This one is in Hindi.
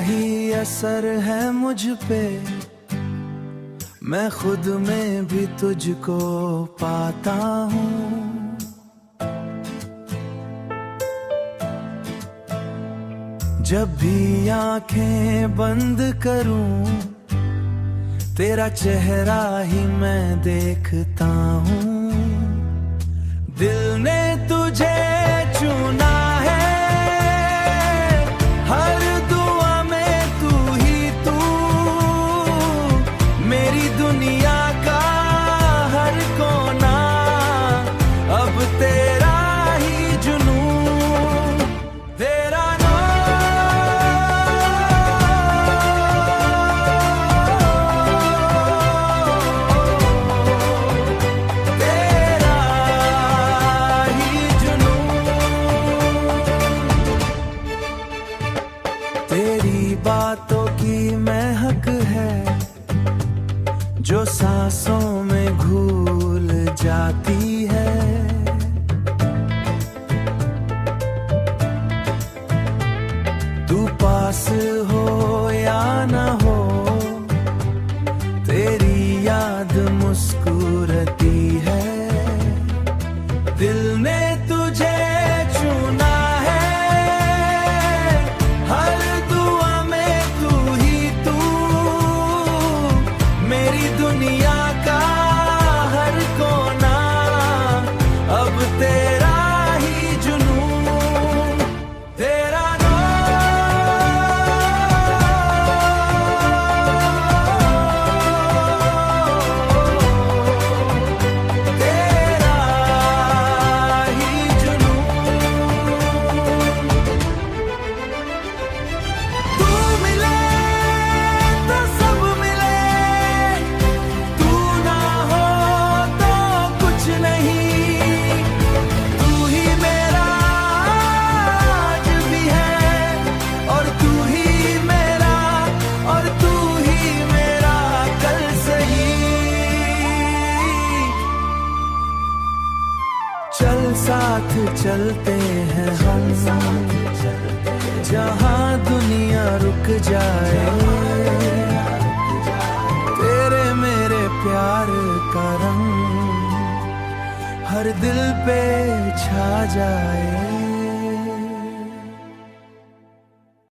ही असर है मुझ पे, मैं खुद में भी तुझको पाता हूँ। जब भी आंखें बंद करूं, तेरा चेहरा ही मैं देखता हूँ। दिल ने तुझे चुना है, हर दुआ में तू ही तू, मेरी दुनिया का हर कोना अब तेरा ही जुनून। तेरा तेरी बातों की महक है जो सांसों में घुल जाती है। तू पास हो या न हो, तेरी याद मुस्कुराती है। दिल ने तुझे चुना है, दुनिया का हर कोना अब तेरा ही जुनून। तेरा तेरा ही जुनून। तू मिले तो सब मिले, चल साथ चलते हैं हम, जहाँ दुनिया रुक जाए। तेरे मेरे प्यार का रंग हर दिल पे छा जाए।